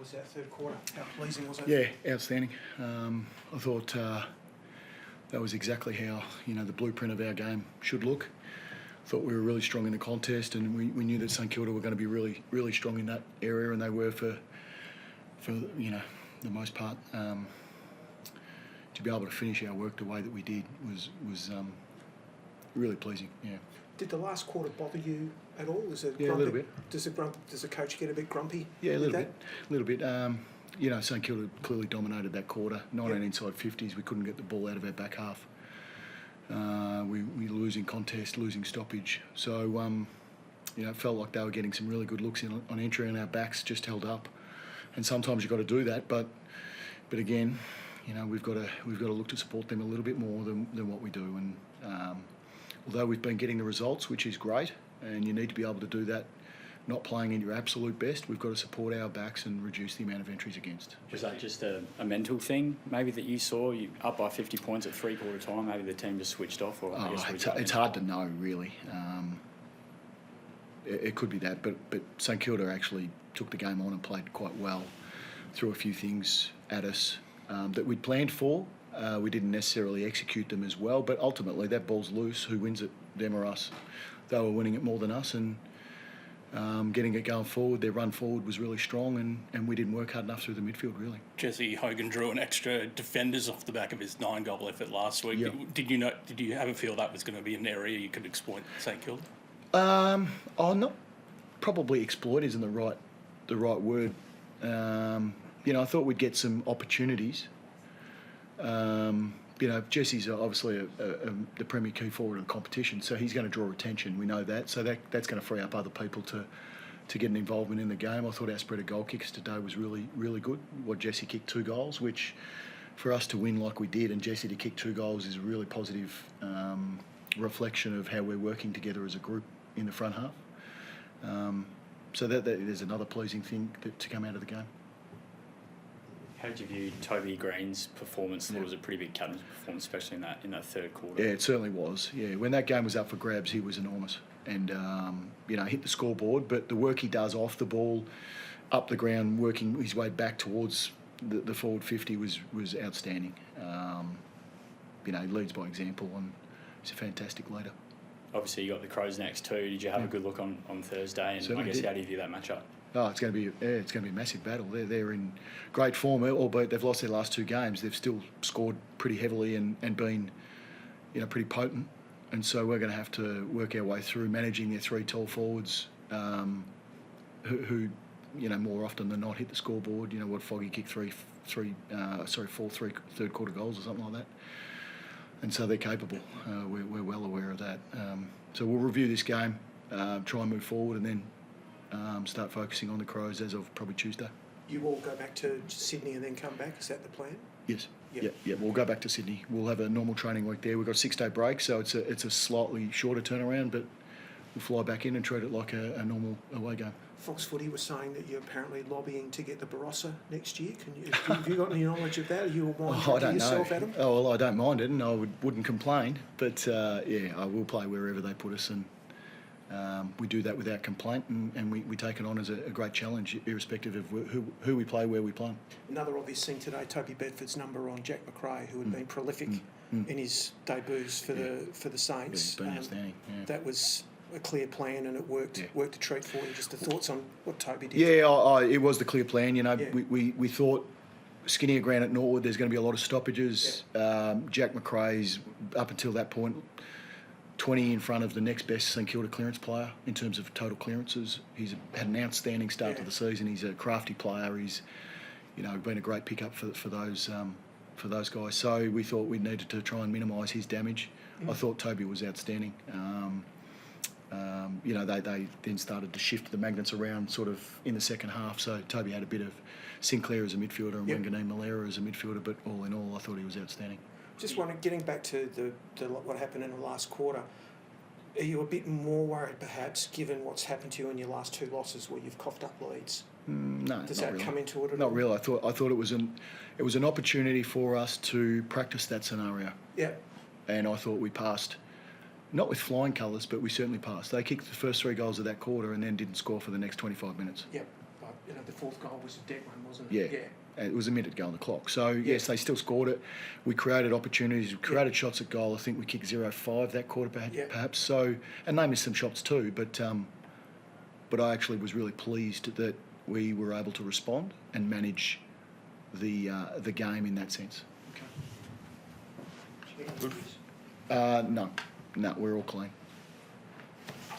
was that third quarter? How pleasing was it? Yeah, outstanding. I thought that was exactly how the blueprint of our game should look. Thought we were really strong in the contest, and we knew that St Kilda were going to be really, really strong in that area, and they were for the most part. To be able to finish our work the way that we did was really pleasing. Yeah. Did the last quarter bother you at all? Is it a little bit. Does the coach get a bit grumpy? Yeah, a little bit. St Kilda clearly dominated that quarter. 19 inside 50s. We couldn't get the ball out of our back half. We losing contest, losing stoppage. So it felt like they were getting some really good looks on entry, and our backs just held up. And sometimes you've got to do that, but again, we've got to look to support them a little bit more than what we do. And although we've been getting the results, which is great, and you need to be able to do that, not playing in your absolute best, we've got to support our backs and reduce the amount of entries against. Was that just a mental thing, maybe, that you saw? You up by 50 points at three-quarter time, maybe the team just switched off? Or it's hard to know, really. It could be that, but St Kilda actually took the game on and played quite well, threw a few things at us that we'd planned for. We didn't necessarily execute them as well, but ultimately that ball's loose. Who wins it, them or us? They were winning it more than us, and getting it going forward, their run forward was really strong, and we didn't work hard enough through the midfield, really. Jesse Hogan drew an extra defenders off the back of his 9-goal effort last week. Yep. Did you have a feel that was going to be an area you could exploit St Kilda? Not probably exploit isn't the right word. I thought we'd get some opportunities. Jesse's obviously the premier key forward in competition, so he's going to draw attention. We know that, so that's going to free up other people to get an involvement in the game. I thought our spread of goal kicks today was really, really good. Jesse kicked 2 goals, which for us to win like we did, and Jesse to kick 2 goals is a really positive reflection of how we're working together as a group in the front half. So that there's another pleasing thing to come out of the game. How did you view Toby Greene's performance? I thought it was a pretty big captain's performance, especially in that third quarter. Yeah, it certainly was. Yeah, when that game was up for grabs, he was enormous, and hit the scoreboard. But the work he does off the ball, up the ground, working his way back towards the forward 50 was outstanding. He leads by example, and he's a fantastic leader. Obviously, you got the Crows next too. Did you have a good look on Thursday? And Certainly I guess did. how do you view that matchup? Oh, it's going to be a massive battle. They're in great form, albeit they've lost their last 2 games. They've still scored pretty heavily and been, pretty potent. And so we're going to have to work our way through managing their 3 tall forwards, who more often than not hit the scoreboard. Foggy kicked 4 third quarter goals or something like that. And so they're capable. We're well aware of that. So we'll review this game, try and move forward, and then start focusing on the Crows as of probably Tuesday. You all go back to Sydney and then come back? Is that the plan? Yes. Yep. Yeah. We'll go back to Sydney. We'll have a normal training week there. We've got a 6-day break, so it's a slightly shorter turnaround, but we'll fly back in and treat it like a normal away game. Fox Footy was saying that you're apparently lobbying to get the Barossa next year. Have you got any knowledge of that? Are you all I don't yourself, know. Adam? Oh, well, I don't mind it, and I wouldn't complain. But I will play wherever they put us, and we do that without complaint, and we take it on as a great challenge, irrespective of who we play, where we play. Another obvious thing today, Toby Bedford's number on Jack McRae, who had been prolific in his debuts for the Saints. Yeah, he's been outstanding. Yeah. That was a clear plan, and it worked a treat for you. Just the thoughts on what Toby did. Yeah, it was the clear plan. We thought skinnier ground at Norwood, there's going to be a lot of stoppages. Yeah. Jack McRae's, up until that point, 20 in front of the next best St Kilda clearance player in terms of total clearances. He's had an outstanding start to the season. He's a crafty player. He's been a great pickup for those guys. So we thought we needed to try and minimise his damage. I thought Toby was outstanding. They then started to shift the magnets around sort of in the second half. So Toby had a bit of Sinclair as a midfielder and Wanganeen Malera as a midfielder, but all in all, I thought he was outstanding. Just wondering, getting back to what happened in the last quarter, are you a bit more worried perhaps, given what's happened to you in your last 2 losses where you've coughed up leads? No, Does that come into it at all? Not really. I thought it was an opportunity for us to practice that scenario. Yeah. And I thought we passed, not with flying colours, but we certainly passed. They kicked the first 3 goals of that quarter and then didn't score for the next 25 minutes. Yep. the fourth goal was a dead one, wasn't Yeah. it? Yeah. And it was a minute to go on the clock. So, yes, they still scored it. We created opportunities. We created shots at goal. I think we kicked 0-5 that quarter, perhaps. So, and they missed some shots too. But I actually was really pleased that we were able to respond and manage the game in that sense. Okay. No, we're all clean.